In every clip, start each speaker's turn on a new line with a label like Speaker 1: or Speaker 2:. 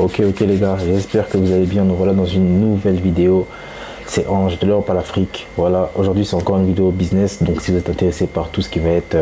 Speaker 1: Ok les gars, j'espère que vous allez bien. Nous voilà dans une nouvelle vidéo. C'est Ange de l'Europe à l'Afrique. Voilà, aujourd'hui c'est encore une vidéo business. Donc si vous êtes intéressé par tout ce qui va être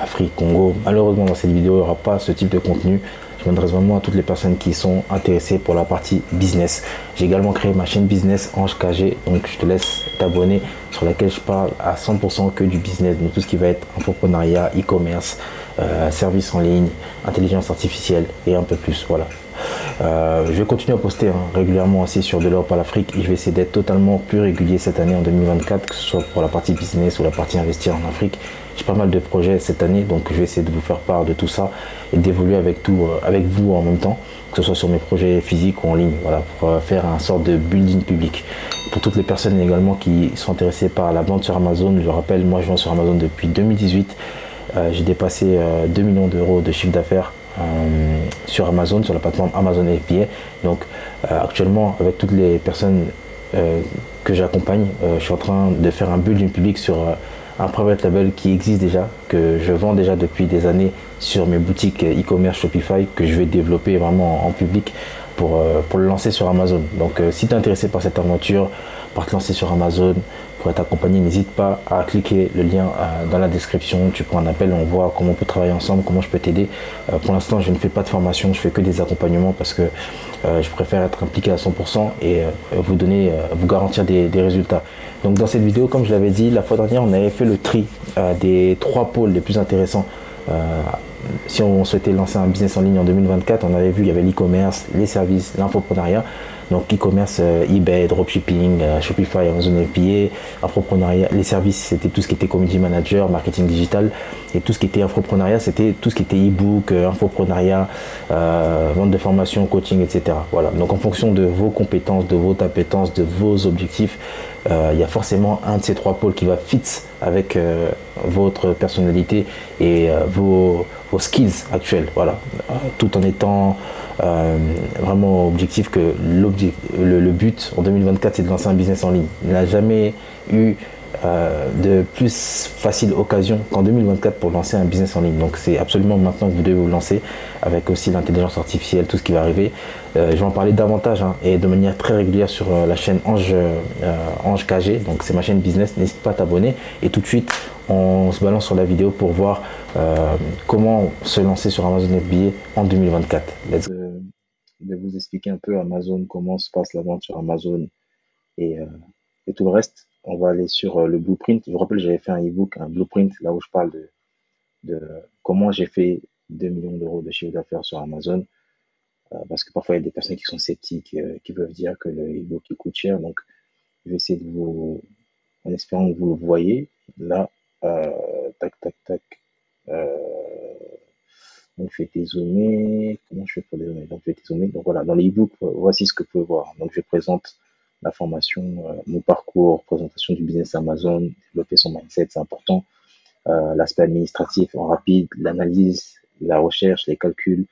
Speaker 1: Afrique, Congo, malheureusement dans cette vidéo il n'y aura pas ce type de contenu. Je m'adresse vraiment à toutes les personnes qui sont intéressées pour la partie business. J'ai également créé ma chaîne business Ange KG. Donc je te laisse t'abonner, sur laquelle je parle à 100% que du business. Donc tout ce qui va être entrepreneuriat, e-commerce, services en ligne, intelligence artificielle et un peu plus. Voilà. Je vais continuer à poster régulièrement aussi sur de l'Europe à l'Afrique et je vais essayer d'être totalement plus régulier cette année en 2024, que ce soit pour la partie business ou la partie investir en Afrique. J'ai pas mal de projets cette année, donc je vais essayer de vous faire part de tout ça et d'évoluer avec vous en même temps, que ce soit sur mes projets physiques ou en ligne, voilà, pour faire un sorte de building public. Pour toutes les personnes également qui sont intéressées par la vente sur Amazon, je rappelle, moi je vends sur Amazon depuis 2018. J'ai dépassé 2 millions d'euros de chiffre d'affaires sur Amazon, sur la plateforme Amazon FBA. Donc actuellement, avec toutes les personnes que j'accompagne, je suis en train de faire un building public sur un private label qui existe déjà, que je vends déjà depuis des années sur mes boutiques e-commerce Shopify, que je vais développer vraiment en public pour le lancer sur Amazon. Donc si tu es intéressé par cette aventure, par te lancer sur Amazon, pour être accompagné, n'hésite pas à cliquer le lien dans la description. Tu prends un appel, on voit comment on peut travailler ensemble, comment je peux t'aider. Pour l'instant, je ne fais pas de formation, je fais que des accompagnements parce que je préfère être impliqué à 100% et vous garantir des résultats. Donc dans cette vidéo, comme je l'avais dit, la fois dernière, on avait fait le tri des 3 pôles les plus intéressants. Si on souhaitait lancer un business en ligne en 2024, on avait vu, il y avait l'e-commerce, les services, l'infoprenariat. Donc e-commerce, eBay, dropshipping, Shopify, Amazon FBA, infoprenariat, les services, c'était tout ce qui était community manager, marketing digital, et tout ce qui était infoprenariat, c'était tout ce qui était e-book, infoprenariat, vente de formation, coaching, etc. Voilà. Donc en fonction de vos compétences, de vos appétences, de vos objectifs, il y a forcément un de ces 3 pôles qui va fit avec votre personnalité et vos skills actuels. Voilà. Tout en étant vraiment objectif que le but en 2024 c'est de lancer un business en ligne. Il n'a jamais eu de plus facile occasion qu'en 2024 pour lancer un business en ligne. Donc c'est absolument maintenant que vous devez vous lancer, avec aussi l'intelligence artificielle, tout ce qui va arriver. Je vais en parler davantage et de manière très régulière sur la chaîne Ange KG. Donc c'est ma chaîne business, n'hésite pas à t'abonner. Et tout de suite on se balance sur la vidéo pour voir comment se lancer sur Amazon FBA en 2024. De vous expliquer un peu Amazon, comment se passe la vente sur Amazon et, euh, et tout le reste. On va aller sur le blueprint. Je vous rappelle, j'avais fait un e-book, un blueprint, là où je parle de comment j'ai fait 2 millions d'euros de chiffre d'affaires sur Amazon. Parce que parfois, il y a des personnes qui sont sceptiques, qui peuvent dire que le e-book il coûte cher. Donc, je vais essayer de vous, en espérant que vous le voyez. Là, tac, tac, tac. Donc, je vais dézoomer. Comment je fais pour dézoomer? Donc, je vais dézoomer. Donc, voilà, dans l'e-book, voici ce que vous pouvez voir. Donc, je présente la formation, mon parcours, présentation du business Amazon, développer son mindset, c'est important. L'aspect administratif en rapide, l'analyse, la recherche, les calculs,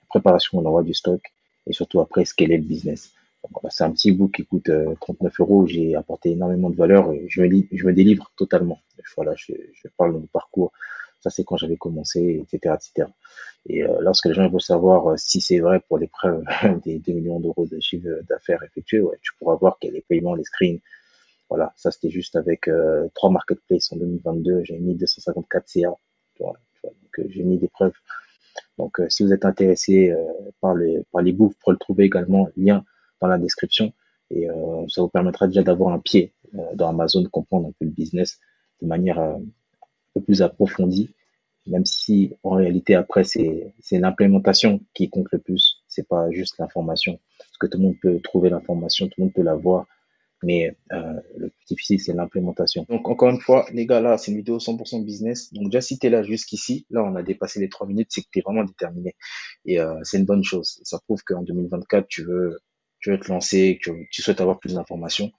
Speaker 1: la préparation, l'envoi du stock et surtout après scaler le business. Donc, voilà, c'est un petit book qui coûte 39 euros. J'ai apporté énormément de valeur et je me délivre totalement. Voilà, je parle de mon parcours. Ça, c'est quand j'avais commencé, etc., etc. Et lorsque les gens veulent savoir si c'est vrai pour les preuves des 2 millions d'euros de chiffre d'affaires effectués, ouais, tu pourras voir qu'il y a les paiements, les screens. Voilà, ça c'était juste avec 3 marketplaces en 2022. J'ai mis 254 CA. Voilà, donc j'ai mis des preuves. Donc si vous êtes intéressé par les books, vous pourrez le trouver également, lien dans la description. Et ça vous permettra déjà d'avoir un pied dans Amazon, de comprendre un peu le business de manière un peu plus approfondie, même si en réalité après c'est l'implémentation qui compte le plus, c'est pas juste l'information, parce que tout le monde peut trouver l'information, tout le monde peut la voir, mais le plus difficile c'est l'implémentation. Donc encore une fois les gars, là c'est une vidéo 100% business, donc déjà si t'es là jusqu'ici, là on a dépassé les 3 minutes, c'est que t'es vraiment déterminé et c'est une bonne chose. Ça prouve qu'en 2024 tu veux te lancer, que tu souhaites avoir plus d'informations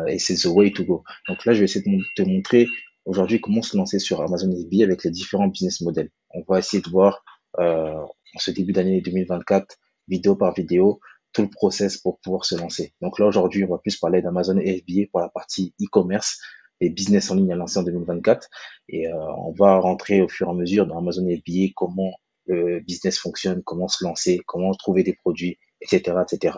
Speaker 1: et c'est the way to go. Donc là je vais essayer de te montrer aujourd'hui comment se lancer sur Amazon FBA avec les différents business models. On va essayer de voir en ce début d'année 2024, vidéo par vidéo, tout le process pour pouvoir se lancer. Donc là, aujourd'hui, on va plus parler d'Amazon FBA pour la partie e-commerce et business en ligne à lancer en 2024. Et on va rentrer au fur et à mesure dans Amazon FBA, comment le business fonctionne, comment se lancer, comment trouver des produits, etc., etc.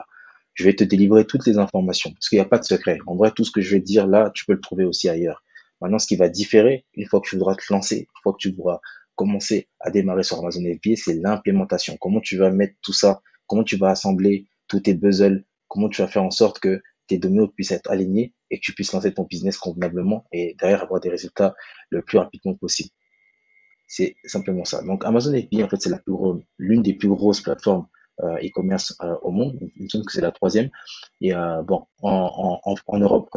Speaker 1: Je vais te délivrer toutes les informations parce qu'il n'y a pas de secret. En vrai, tout ce que je vais te dire là, tu peux le trouver aussi ailleurs. Maintenant, ce qui va différer, une fois que tu voudras te lancer, une fois que tu voudras commencer à démarrer sur Amazon FBA, c'est l'implémentation. Comment tu vas mettre tout ça, comment tu vas assembler tous tes puzzles, comment tu vas faire en sorte que tes dominoes puissent être alignés et que tu puisses lancer ton business convenablement et derrière avoir des résultats le plus rapidement possible. C'est simplement ça. Donc Amazon FBA, en fait, c'est l'une des plus grosses plateformes e-commerce au monde. Il me semble que c'est la troisième. Et bon, en Europe,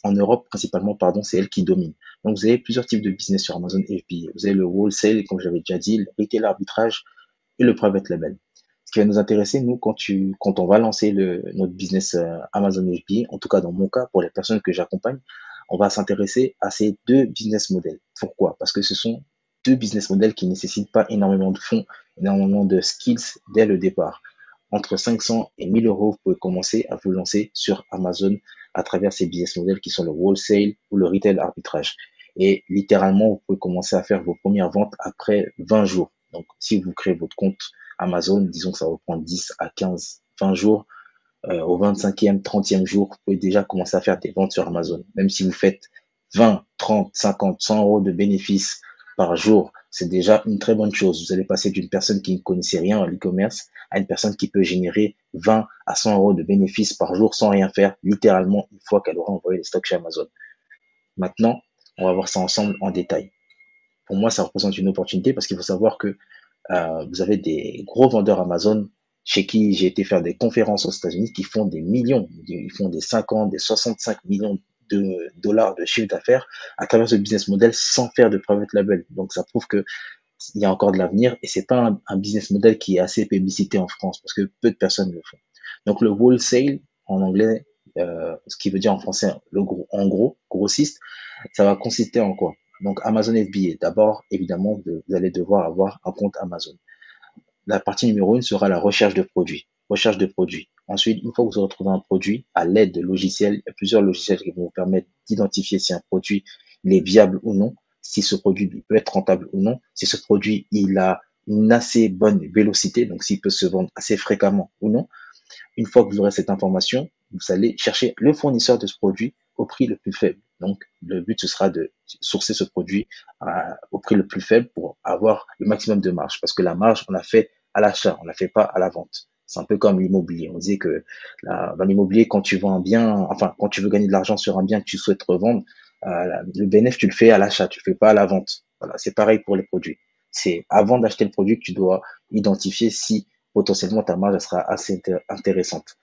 Speaker 1: en Europe principalement, pardon, c'est elle qui domine. Donc vous avez plusieurs types de business sur Amazon FBA. Vous avez le wholesale, comme j'avais déjà dit, le retail arbitrage et le private label. Ce qui va nous intéresser, nous, quand on va lancer notre business Amazon FBA, en tout cas dans mon cas, pour les personnes que j'accompagne, on va s'intéresser à ces deux business models. Pourquoi? Parce que ce sont deux business models qui ne nécessitent pas énormément de fonds, énormément de skills dès le départ. Entre 500 et 1000 euros, vous pouvez commencer à vous lancer sur Amazon à travers ces business models qui sont le wholesale ou le retail arbitrage. Et littéralement, vous pouvez commencer à faire vos premières ventes après 20 jours. Donc, si vous créez votre compte Amazon, disons que ça va prendre 10 à 15, 20 jours, au 25e, 30e jour, vous pouvez déjà commencer à faire des ventes sur Amazon. Même si vous faites 20, 30, 50, 100 euros de bénéfices par jour, c'est déjà une très bonne chose. Vous allez passer d'une personne qui ne connaissait rien à l'e-commerce à une personne qui peut générer 20 à 100 euros de bénéfices par jour sans rien faire, littéralement une fois qu'elle aura envoyé les stocks chez Amazon. Maintenant, on va voir ça ensemble en détail. Pour moi, ça représente une opportunité parce qu'il faut savoir que vous avez des gros vendeurs Amazon chez qui j'ai été faire des conférences aux États-Unis qui font des millions, ils font des 50, des 65 millions de dollars de chiffre d'affaires à travers ce business model sans faire de private label. Donc ça prouve que il y a encore de l'avenir et c'est pas un business model qui est assez publicité en France parce que peu de personnes le font. Donc le wholesale en anglais, ce qui veut dire en français en gros, grossiste, ça va consister en quoi? Donc Amazon FBA, d'abord évidemment vous allez devoir avoir un compte Amazon. La partie numéro 1 sera la recherche de produits. Recherche de produits. Ensuite, une fois que vous aurez trouvé un produit, à l'aide de logiciels, il y a plusieurs logiciels qui vont vous permettre d'identifier si un produit il est viable ou non, si ce produit peut être rentable ou non, si ce produit il a une assez bonne vélocité, donc s'il peut se vendre assez fréquemment ou non. Une fois que vous aurez cette information, vous allez chercher le fournisseur de ce produit au prix le plus faible. Donc, le but, ce sera de sourcer ce produit au prix le plus faible pour avoir le maximum de marge. Parce que la marge, on la fait à l'achat, on la fait pas à la vente. C'est un peu comme l'immobilier. On disait que dans l'immobilier, quand tu vends un bien, enfin, quand tu veux gagner de l'argent sur un bien que tu souhaites revendre, le bénéfice, tu le fais à l'achat, tu le fais pas à la vente. Voilà, c'est pareil pour les produits. C'est avant d'acheter le produit que tu dois identifier si potentiellement ta marge sera assez intéressante.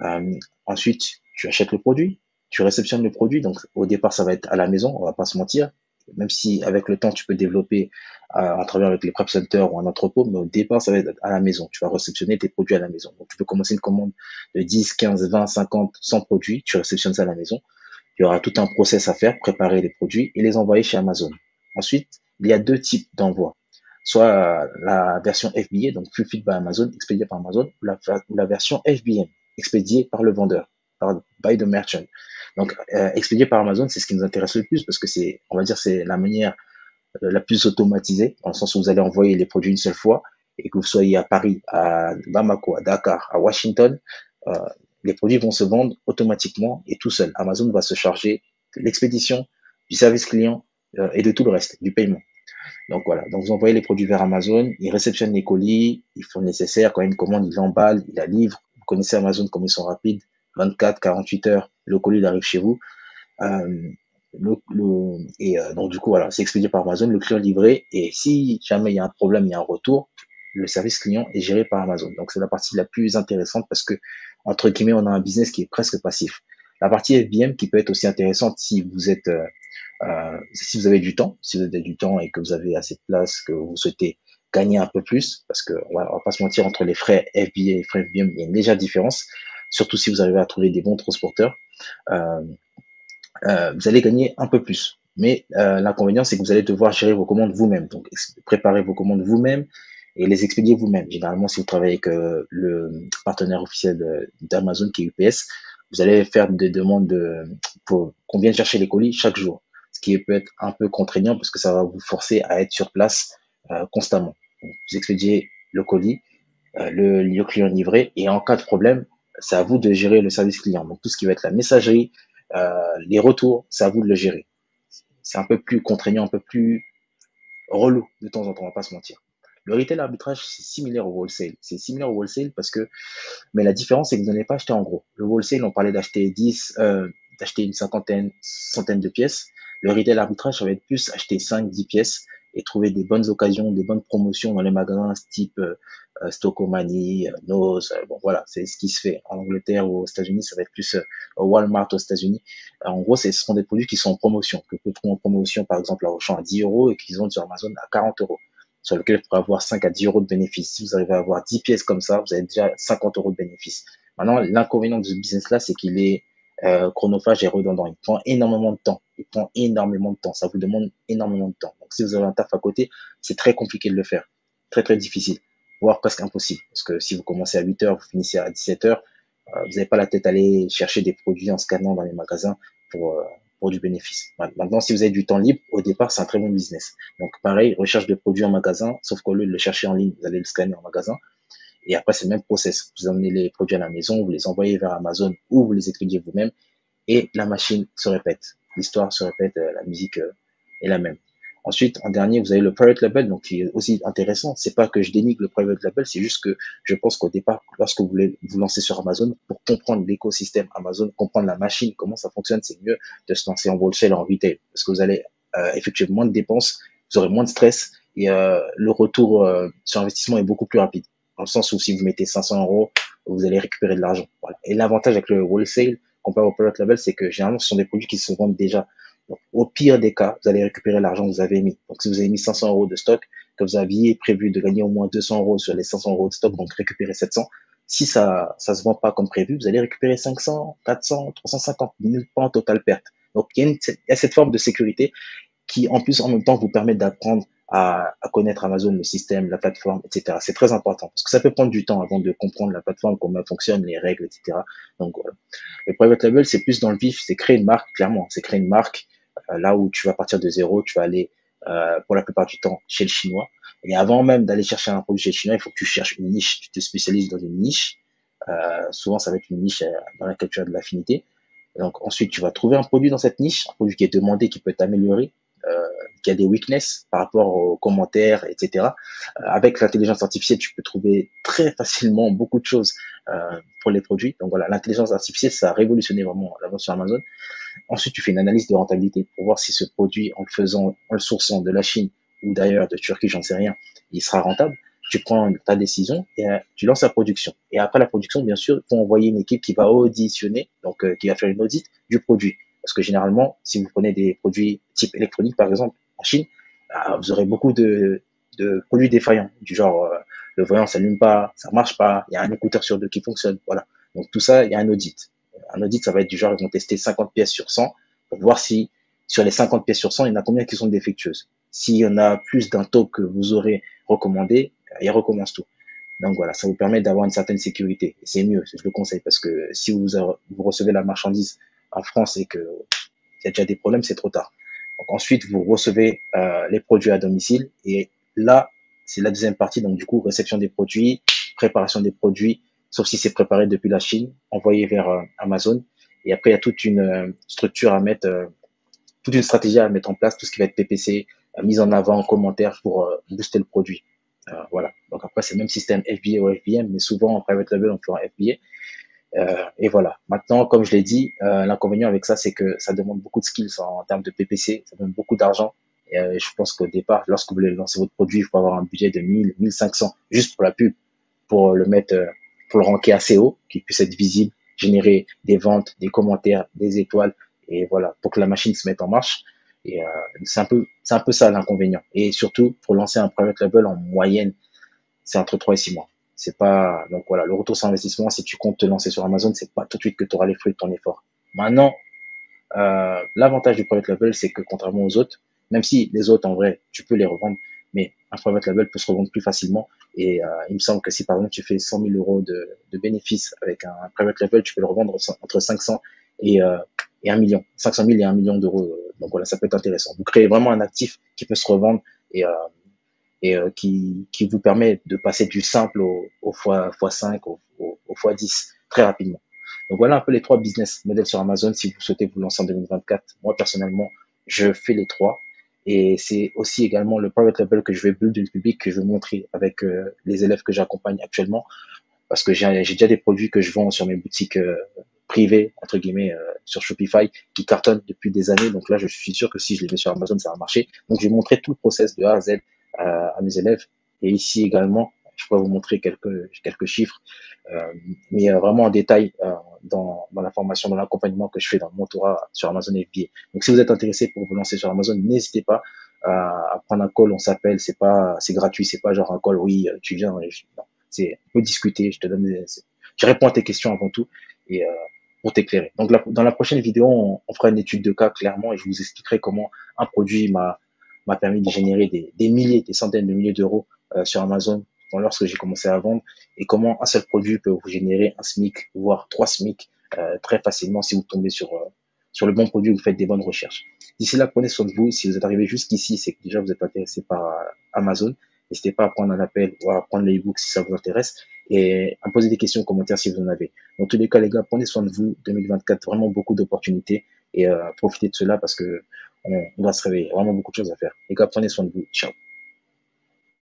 Speaker 1: Euh, Ensuite, tu achètes le produit, tu réceptionnes le produit. Donc, au départ, ça va être à la maison, on va pas se mentir. Même si avec le temps, tu peux développer à travers avec les prep centers ou un entrepôt, mais au départ, ça va être à la maison. Tu vas réceptionner tes produits à la maison. Donc, tu peux commencer une commande de 10, 15, 20, 50, 100 produits. Tu réceptionnes ça à la maison. Il y aura tout un process à faire, préparer les produits et les envoyer chez Amazon. Ensuite, il y a deux types d'envois. Soit la version FBA, donc Fulfilled by Amazon, expédiée par Amazon, ou la version FBM, expédiée par le vendeur, by the merchant. Donc, expédié par Amazon, c'est ce qui nous intéresse le plus parce que c'est, on va dire, c'est la manière la plus automatisée, dans le sens où vous allez envoyer les produits une seule fois et que vous soyez à Paris, à Bamako, à Dakar, à Washington, euh, les produits vont se vendre automatiquement et tout seul. Amazon va se charger de l'expédition, du service client et de tout le reste, du paiement. Donc voilà, donc vous envoyez les produits vers Amazon, ils réceptionnent les colis, ils font le nécessaire, quand il y a une commande, ils l'emballent, ils la livrent. Vous connaissez Amazon comme ils sont rapides, 24, 48 heures, le colis il arrive chez vous. Euh, donc du coup voilà, c'est expédié par Amazon, le client livré, et si jamais il y a un problème, il y a un retour, le service client est géré par Amazon. Donc c'est la partie la plus intéressante parce que entre guillemets on a un business qui est presque passif. La partie FBM qui peut être aussi intéressante si vous êtes si vous avez du temps, si vous avez du temps et que vous avez assez de place, que vous souhaitez gagner un peu plus, parce que on va pas se mentir, entre les frais FBA et les frais FBM, il y a une légère différence, surtout si vous arrivez à trouver des bons transporteurs. Euh, vous allez gagner un peu plus. Mais l'inconvénient, c'est que vous allez devoir gérer vos commandes vous-même. Donc, préparer vos commandes vous-même et les expédier vous-même. Généralement, si vous travaillez avec le partenaire officiel d'Amazon, qui est UPS, vous allez faire des demandes pour qu'on vienne chercher les colis chaque jour. Ce qui peut être un peu contraignant parce que ça va vous forcer à être sur place constamment. Donc, vous expédiez le colis, le client livré. Et en cas de problème, c'est à vous de gérer le service client. Donc tout ce qui va être la messagerie, les retours, c'est à vous de le gérer. C'est un peu plus contraignant, un peu plus relou de temps en temps, on va pas se mentir. Le retail arbitrage, c'est similaire au wholesale. C'est similaire au wholesale parce que, mais la différence, c'est que vous n'allez pas acheter en gros. Le wholesale, on parlait d'acheter 10, d'acheter une centaine de pièces. Le retail arbitrage, ça va être plus acheter 5, 10 pièces et trouver des bonnes occasions, des bonnes promotions dans les magasins type Stockomanie, Noz. Bon, voilà, c'est ce qui se fait en Angleterre ou aux États-Unis. Ça va être plus Walmart aux États-Unis. En gros, ce sont des produits qui sont en promotion, que vous trouvez en promotion, par exemple, à Auchan à 10 euros et qu'ils ont sur Amazon à 40 euros, sur lequel vous pourrez avoir 5 à 10 euros de bénéfices. Si vous arrivez à avoir 10 pièces comme ça, vous avez déjà 50 euros de bénéfices. Maintenant, l'inconvénient de ce business-là, c'est qu'il est chronophage et redondant. Il prend énormément de temps. Il prend énormément de temps. Ça vous demande énormément de temps. Donc, si vous avez un taf à côté, c'est très compliqué de le faire. Très, très difficile. Voire presque impossible. Parce que si vous commencez à 8 heures, vous finissez à 17 heures, vous n'avez pas la tête à aller chercher des produits en scannant dans les magasins pour, euh, pour du bénéfice. Maintenant, si vous avez du temps libre, au départ, c'est un très bon business. Donc, pareil, recherche de produits en magasin, sauf qu'au lieu de le chercher en ligne, vous allez le scanner en magasin. Et après, c'est le même process. Vous amenez les produits à la maison, vous les envoyez vers Amazon ou vous les expédiez vous-même et la machine se répète. L'histoire se répète, la musique est la même. Ensuite, en dernier, vous avez le private label, donc qui est aussi intéressant. C'est pas que je dénigre le private label, c'est juste que je pense qu'au départ, lorsque vous voulez vous lancer sur Amazon, pour comprendre l'écosystème Amazon, comprendre la machine, comment ça fonctionne, c'est mieux de se lancer en wholesale, en retail, parce que vous allez effectuer moins de dépenses, vous aurez moins de stress et le retour sur investissement est beaucoup plus rapide. Dans le sens où si vous mettez 500 euros, vous allez récupérer de l'argent. Voilà. Et l'avantage avec le wholesale, comparé au private label, c'est que généralement, ce sont des produits qui se vendent déjà. Donc, au pire des cas, vous allez récupérer l'argent que vous avez mis. Donc, si vous avez mis 500 euros de stock, que vous aviez prévu de gagner au moins 200 euros sur les 500 euros de stock, donc récupérer 700. Si ça se vend pas comme prévu, vous allez récupérer 500, 400, 350, pas en totale perte. Donc, il y a cette forme de sécurité qui, en plus, en même temps, vous permet d'apprendre à connaître Amazon, le système, la plateforme, etc. C'est très important parce que ça peut prendre du temps avant de comprendre la plateforme, comment elle fonctionne, les règles, etc. Donc, voilà. Le private label, c'est plus dans le vif, c'est créer une marque, clairement. C'est créer une marque là où tu vas partir de zéro, tu vas aller pour la plupart du temps chez le chinois. Et avant même d'aller chercher un produit chez le chinois, il faut que tu cherches une niche, tu te spécialises dans une niche. Souvent, ça va être une niche dans laquelle tu as de l'affinité. Donc ensuite, tu vas trouver un produit dans cette niche, un produit qui est demandé, qui peut être amélioré, qui a des weaknesses par rapport aux commentaires, etc. Avec l'intelligence artificielle, tu peux trouver très facilement beaucoup de choses pour les produits. Donc voilà, l'intelligence artificielle, ça a révolutionné vraiment la vente sur Amazon. Ensuite, tu fais une analyse de rentabilité pour voir si ce produit, en le faisant, en le sourçant de la Chine ou d'ailleurs de Turquie, j'en sais rien, il sera rentable. Tu prends ta décision et tu lances la production. Et après la production, bien sûr, il faut envoyer une équipe qui va auditionner, donc qui va faire une audit du produit. Parce que généralement, si vous prenez des produits type électronique, par exemple, en Chine, vous aurez beaucoup de produits défaillants, du genre le voyant s'allume pas, ça marche pas, il y a un écouteur sur deux qui fonctionne, voilà. Donc tout ça, il y a un audit. Un audit, ça va être du genre, ils vont tester 50 pièces sur 100 pour voir si sur les 50 pièces sur 100, il y en a combien qui sont défectueuses. S'il y en a plus d'un taux que vous aurez recommandé, il recommence tout. Donc voilà, ça vous permet d'avoir une certaine sécurité. Et c'est mieux, je le conseille, parce que si vous recevez la marchandise en France et que il y a déjà des problèmes, c'est trop tard. Donc ensuite, vous recevez les produits à domicile et là, c'est la deuxième partie. Donc du coup, réception des produits, préparation des produits, sauf si c'est préparé depuis la Chine, envoyé vers Amazon. Et après, il y a toute une structure à mettre, toute une stratégie à mettre en place, tout ce qui va être PPC, mise en avant, commentaires pour booster le produit. Voilà. Donc après, c'est le même système FBA ou FBM, mais souvent en private label, on fait un FBA. Et voilà. Maintenant, comme je l'ai dit, l'inconvénient avec ça, c'est que ça demande beaucoup de skills en termes de PPC, ça demande beaucoup d'argent. Et je pense qu'au départ, lorsque vous voulez lancer votre produit, il faut avoir un budget de 1000, 1500 juste pour la pub, pour le mettre, pour le ranker assez haut, qu'il puisse être visible, générer des ventes, des commentaires, des étoiles, et voilà, pour que la machine se mette en marche. Et c'est un peu ça l'inconvénient. Et surtout, pour lancer un private label en moyenne, c'est entre 3 et 6 mois. C'est pas, donc voilà, le retour sur investissement, si tu comptes te lancer sur Amazon, c'est pas tout de suite que tu auras les fruits de ton effort. Maintenant, l'avantage du private label, c'est que contrairement aux autres, même si les autres, en vrai, tu peux les revendre, mais un private label peut se revendre plus facilement. Et il me semble que si par exemple tu fais 100 000 euros de bénéfices avec un private label, tu peux le revendre entre 500 et 1 million. 500 000 et 1 million d'euros. Donc voilà, ça peut être intéressant. Vous créez vraiment un actif qui peut se revendre et et qui vous permet de passer du simple au x5, au x10 très rapidement. Donc voilà un peu les 3 business models sur Amazon si vous souhaitez vous lancer en 2024. Moi personnellement, je fais les 3 et c'est aussi également le private label que je vais build du public que je vais montrer avec les élèves que j'accompagne actuellement parce que j'ai déjà des produits que je vends sur mes boutiques privées entre guillemets sur Shopify qui cartonnent depuis des années. Donc là, je suis sûr que si je les mets sur Amazon, ça va marcher. Donc je vais montrer tout le process de A à Z à mes élèves. Et ici également, je pourrais vous montrer quelques chiffres, mais vraiment en détail dans la formation, dans l'accompagnement que je fais dans mon mentorat sur Amazon FBA. Donc si vous êtes intéressé pour vous lancer sur Amazon, n'hésitez pas à prendre un call. On s'appelle, c'est gratuit, c'est pas genre un call. Oui, tu viens. Non, c'est on peut discuter. Je réponds à tes questions avant tout et pour t'éclairer. Donc dans la prochaine vidéo, on fera une étude de cas clairement et je vous expliquerai comment un produit m'a permis de générer des milliers, des centaines de milliers d'euros sur Amazon lorsque j'ai commencé à vendre et comment un seul produit peut vous générer un SMIC, voire 3 SMIC très facilement si vous tombez sur le bon produit, vous faites des bonnes recherches. D'ici là, prenez soin de vous. Si vous êtes arrivé jusqu'ici, c'est que déjà vous êtes intéressé par Amazon. N'hésitez pas à prendre un appel ou à prendre l'ebook si ça vous intéresse et à me poser des questions en commentaire si vous en avez. Dans tous les cas, les gars, prenez soin de vous. 2024, vraiment beaucoup d'opportunités et profitez de cela parce que on va se réveiller. Vraiment beaucoup de choses à faire. Les gars, prenez soin de vous. Ciao.